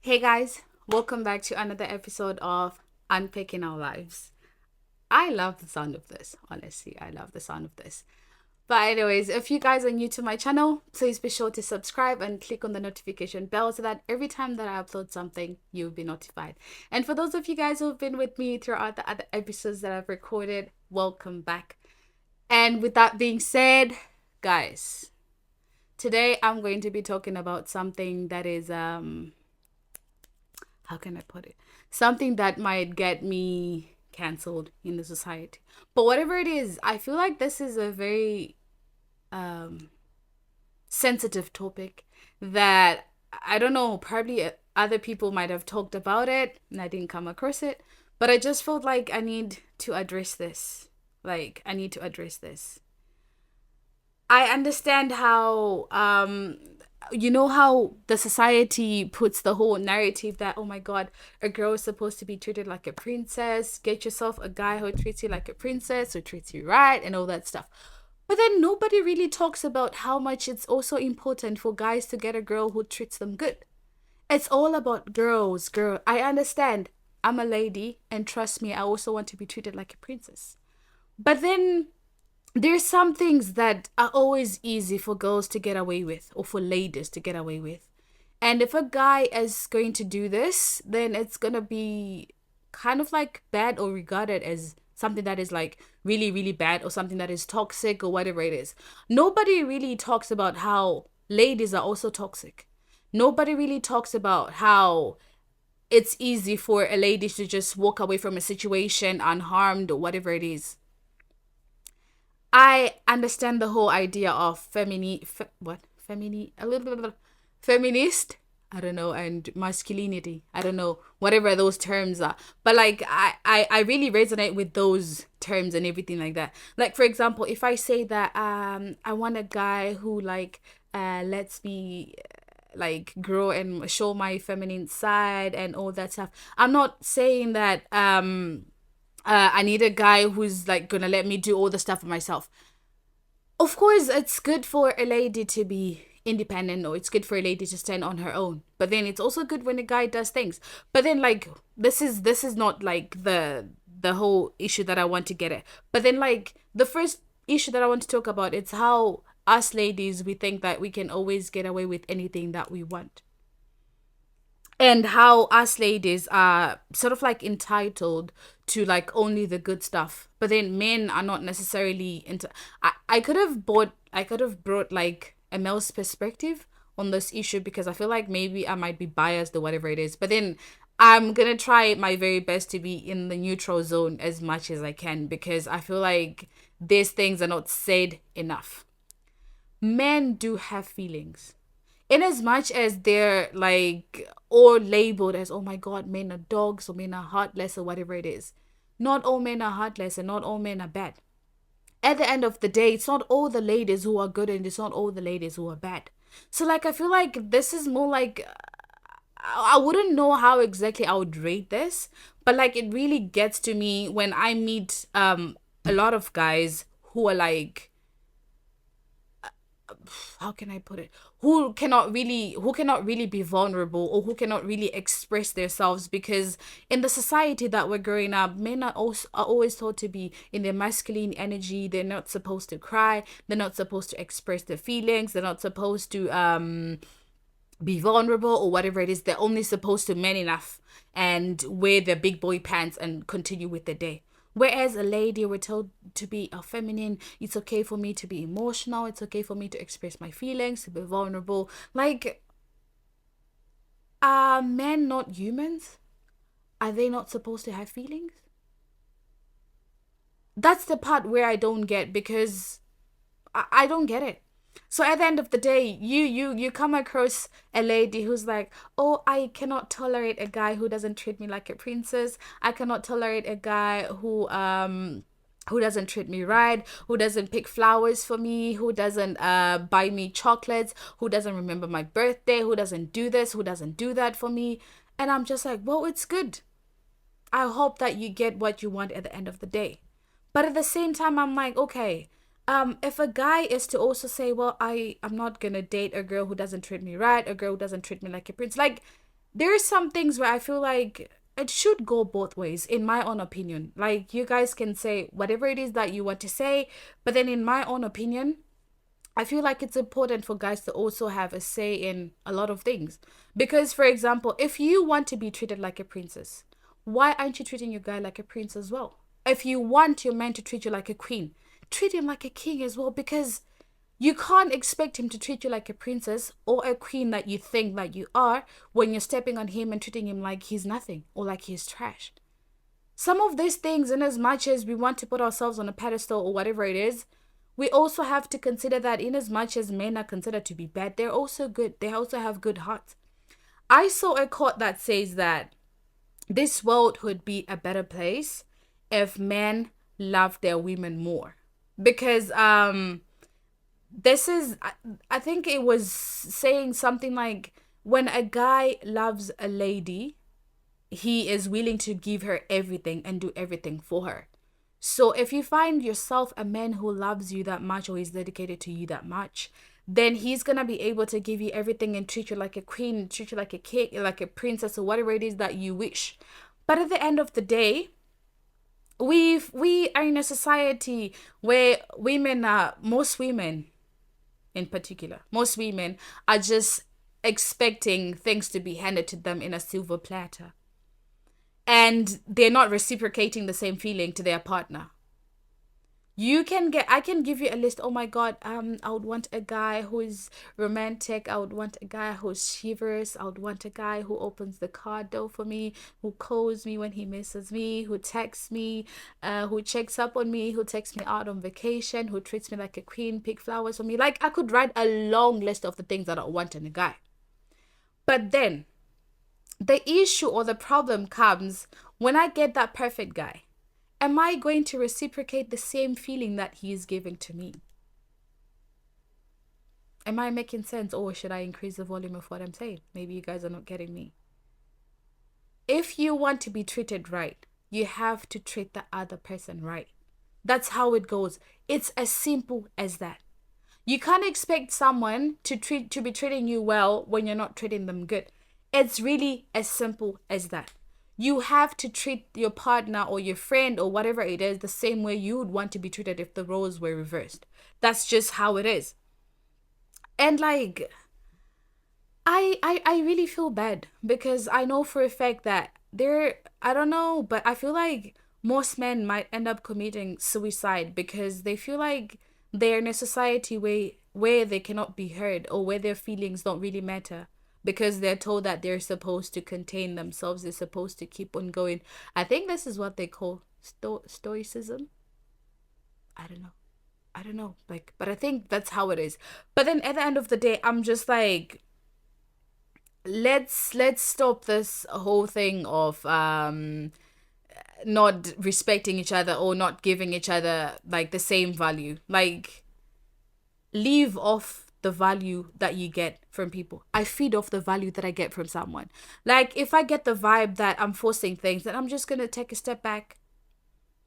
Hey guys, welcome back to another episode of Unpacking Our Lives. I love the sound of this. Honestly, I love the sound of this. But anyways, if you guys are new to my channel, please be sure to subscribe and click on the notification bell so that every time that I upload something, you'll be notified. And for those of you guys who've been with me throughout the other episodes that I've recorded, welcome back. And with that being said, guys, today I'm going to be talking about something that is how can I put it? Something that might get me cancelled in the society. But whatever it is, I feel like this is a very um sensitive topic that I don't know, probably other people might have talked about it and I didn't come across it, but I just felt like I need to address this. Like I need to address this. I understand how you know how the society puts the whole narrative that oh my god, a girl is supposed to be treated like a princess. Get yourself a guy who treats you like a princess, who treats you right and all that stuff. But then nobody really talks about how much it's also important for guys to get a girl who treats them good. It's all about girls, girl. I understand. I'm a lady and trust me, I also want to be treated like a princess. But then there's some things that are always easy for girls to get away with or for ladies to get away with. And if a guy is going to do this, then it's going to be kind of like bad or regarded as something that is like really, really bad or something that is toxic or whatever it is. Nobody really talks about how ladies are also toxic. Nobody really talks about how it's easy for a lady to just walk away from a situation unharmed or whatever it is. I understand the whole idea of a little bit feminist, I don't know, and masculinity, I don't know, whatever those terms are, but like I really resonate with those terms and everything like that. Like for example, if I say that I want a guy who like lets me like grow and show my feminine side and all that stuff, I'm not saying that I need a guy who's like gonna let me do all the stuff for myself. Of course, it's good for a lady to be independent or it's good for a lady to stand on her own. But then it's also good when a guy does things. But then like this is not like the whole issue that I want to get at. But then like the first issue that I want to talk about, it's how us ladies we think that we can always get away with anything that we want, and how us ladies are sort of like entitled to like only the good stuff, but then men are not necessarily into. I could have brought like a male's perspective on this issue because I feel like maybe I might be biased or whatever it is, but then I'm gonna try my very best to be in the neutral zone as much as I can because I feel like these things are not said enough. Men do have feelings, in as much as they're like all labeled as oh my god, men are dogs or men are heartless or whatever it is. Not all men are heartless and not all men are bad. At the end of the day, it's not all the ladies who are good and it's not all the ladies who are bad. So like I feel like this is more like I wouldn't know how exactly I would rate this, but like it really gets to me when I meet a lot of guys who are like, how can I put it? Who cannot really be vulnerable or who cannot really express themselves because in the society that we're growing up, men are always taught to be in their masculine energy. They're not supposed to cry. They're not supposed to express their feelings. They're not supposed to be vulnerable or whatever it is. They're only supposed to man enough and wear their big boy pants and continue with the day. Whereas a lady, we're told to be a feminine. It's okay for me to be emotional. It's okay for me to express my feelings, to be vulnerable. Like, are men not humans? Are they not supposed to have feelings? That's the part where I don't get because I don't get it. So at the end of the day, you come across a lady who's like, "Oh, I cannot tolerate a guy who doesn't treat me like a princess. I cannot tolerate a guy who doesn't treat me right, who doesn't pick flowers for me, who doesn't buy me chocolates, who doesn't remember my birthday, who doesn't do this, who doesn't do that for me." And I'm just like, "Well, it's good. I hope that you get what you want at the end of the day." But at the same time, I'm like, okay, if a guy is to also say, well, I'm not gonna date a girl who doesn't treat me right, a girl who doesn't treat me like a prince, like there are some things where I feel like it should go both ways, in my own opinion. Like, you guys can say whatever it is that you want to say, but then in my own opinion, I feel like it's important for guys to also have a say in a lot of things. Because, for example, if you want to be treated like a princess, why aren't you treating your guy like a prince as well? If you want your man to treat you like a queen, treat him like a king as well, because you can't expect him to treat you like a princess or a queen that you think that you are when you're stepping on him and treating him like he's nothing or like he's trash. Some of these things, in as much as we want to put ourselves on a pedestal or whatever it is, we also have to consider that in as much as men are considered to be bad, they're also good. They also have good hearts. I saw a quote that says that this world would be a better place if men loved their women more. Because this is I think it was saying something like, when a guy loves a lady, he is willing to give her everything and do everything for her. So if you find yourself a man who loves you that much, or is dedicated to you that much, then he's gonna be able to give you everything and treat you like a queen, treat you like a king, like a princess, or whatever it is that you wish. But at the end of the day, we are in a society where women are most women in particular, most women are just expecting things to be handed to them in a silver platter. And they're not reciprocating the same feeling to their partner. I can give you a list. Oh my god, I would want a guy who is romantic. I would want a guy who's chivalrous. I would want a guy who opens the car door for me, who calls me when he misses me, who texts me, who checks up on me, who takes me out on vacation, who treats me like a queen, pick flowers for me. Like, I could write a long list of the things that I want in a guy. But then the issue or the problem comes when I get that perfect guy. Am I going to reciprocate the same feeling that he is giving to me? Am I making sense, or should I increase the volume of what I'm saying? Maybe you guys are not getting me. If you want to be treated right, you have to treat the other person right. That's how it goes. It's as simple as that. You can't expect someone to be treating you well when you're not treating them good. It's really as simple as that. You have to treat your partner or your friend or whatever it is the same way you would want to be treated if the roles were reversed. That's just how it is. And like, I really feel bad, because I know for a fact that I don't know, but I feel like most men might end up committing suicide because they feel like they're in a society where they cannot be heard, or where their feelings don't really matter, because they're told that they're supposed to contain themselves, they're supposed to keep on going. I think this is what they call stoicism. I don't know. I don't know. Like, but I think that's how it is. But then at the end of the day, I'm just like, let's stop this whole thing of not respecting each other or not giving each other like the same value. Like, leave off the value that you get from people. I feed off the value that I get from someone. Like, if I get the vibe that I'm forcing things, then I'm just gonna take a step back,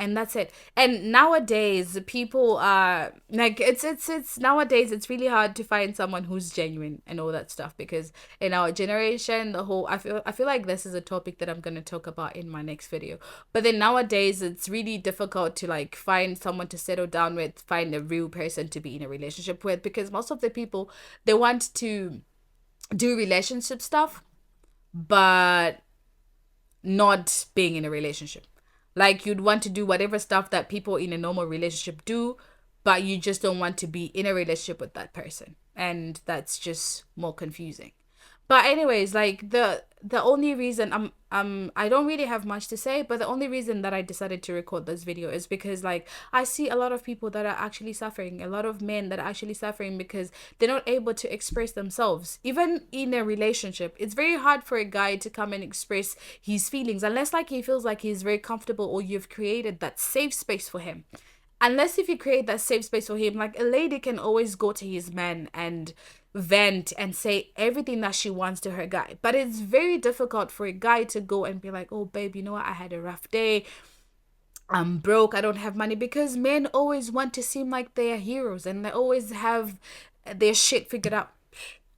and that's it. And nowadays people are like, it's nowadays it's really hard to find someone who's genuine and all that stuff, because in our generation, the whole, I feel like this is a topic that I'm going to talk about in my next video. But then nowadays it's really difficult to like find someone to settle down with, find a real person to be in a relationship with, because most of the people, they want to do relationship stuff but not being in a relationship. Like, you'd want to do whatever stuff that people in a normal relationship do, but you just don't want to be in a relationship with that person. And that's just more confusing. But anyways, like, the only reason I don't really have much to say, but the only reason that I decided to record this video is because, like, I see a lot of people that are actually suffering, a lot of men that are actually suffering because they're not able to express themselves. Even in a relationship, it's very hard for a guy to come and express his feelings unless, like, he feels like he's very comfortable, or you've created that safe space for him. Unless if you create that safe space for him, like, a lady can always go to his man and vent and say everything that she wants to her guy. But it's very difficult for a guy to go and be like, oh babe, you know what, I had a rough day, I'm broke, I don't have money, because men always want to seem like they are heroes, and they always have their shit figured out,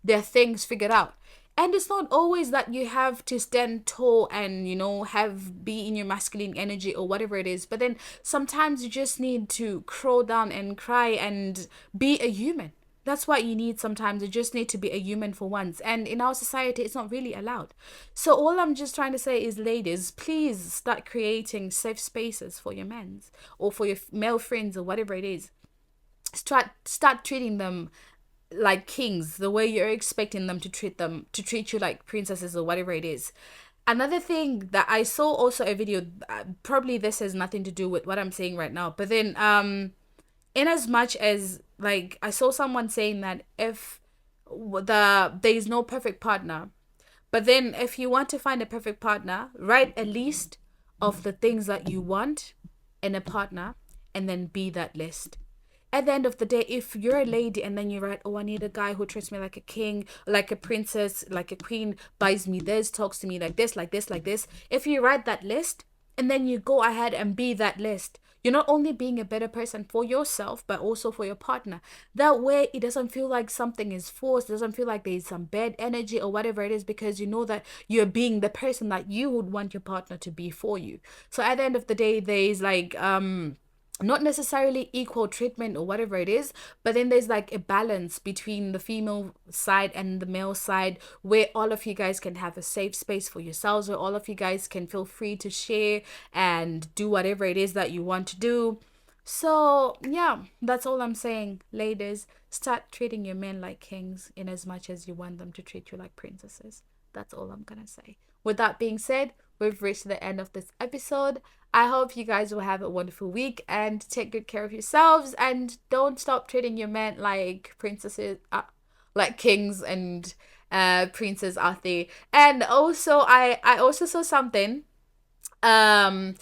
their things figured out. And it's not always that you have to stand tall and, you know, have be in your masculine energy or whatever it is. But then sometimes you just need to crawl down and cry and be a human. That's what you need sometimes. You just need to be a human for once. And in our society, it's not really allowed. So all I'm just trying to say is, ladies, please start creating safe spaces for your men or for your male friends or whatever it is. Start treating them like kings, the way you're expecting them to treat you like princesses or whatever it is. Another thing that I saw also a video, probably this has nothing to do with what I'm saying right now, but then in as much as like I saw someone saying that if there is no perfect partner, but then if you want to find a perfect partner, write a list of the things that you want in a partner and then be that list. At the end of the day, if you're a lady and then you write, oh, I need a guy who treats me like a king, like a princess, like a queen, buys me this, talks to me like this, like this, like this. If you write that list and then you go ahead and be that list, you're not only being a better person for yourself, but also for your partner. That way, it doesn't feel like something is forced. It doesn't feel like there's some bad energy or whatever it is, because you know that you're being the person that you would want your partner to be for you. So at the end of the day, there's like, not necessarily equal treatment or whatever it is, but then there's like a balance between the female side and the male side, where all of you guys can have a safe space for yourselves, where all of you guys can feel free to share and do whatever it is that you want to do. So yeah, that's all I'm saying. Ladies, start treating your men like kings in as much as you want them to treat you like princesses. That's all I'm gonna say. With that being said, we've reached the end of this episode. I hope you guys will have a wonderful week and take good care of yourselves, and don't stop treating your men like princesses, like kings and princes out there. And also, I also saw something. There's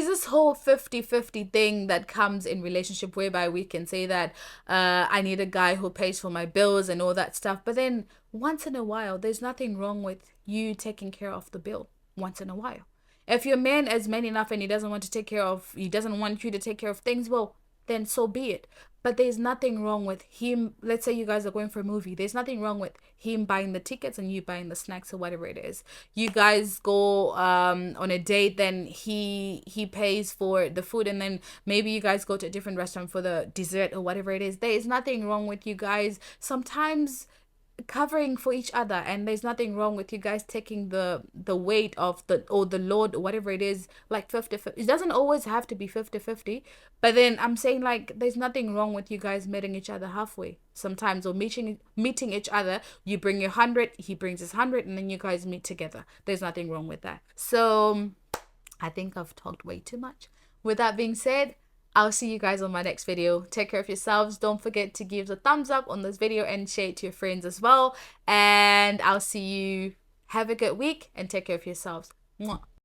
this whole 50-50 thing that comes in relationship, whereby we can say that I need a guy who pays for my bills and all that stuff, but then once in a while there's nothing wrong with you taking care of the bill once in a while. If your man is man enough and he doesn't want you to take care of things, well, then so be it. But there's nothing wrong with him. Let's say you guys are going for a movie. There's nothing wrong with him buying the tickets and you buying the snacks or whatever it is. You guys go on a date, then he pays for the food, and then maybe you guys go to a different restaurant for the dessert or whatever it is. There is nothing wrong with you guys sometimes covering for each other, and there's nothing wrong with you guys taking the weight of the load or whatever it is, like 50-50. It doesn't always have to be 50-50, but then I'm saying, like, there's nothing wrong with you guys meeting each other halfway sometimes, or meeting each other. You bring your 100, he brings his 100, and then you guys meet together. There's nothing wrong with that. So I think I've talked way too much. With that being said, I'll see you guys on my next video. Take care of yourselves. Don't forget to give the thumbs up on this video and share it to your friends as well. And I'll see you. Have a good week and take care of yourselves. Mwah.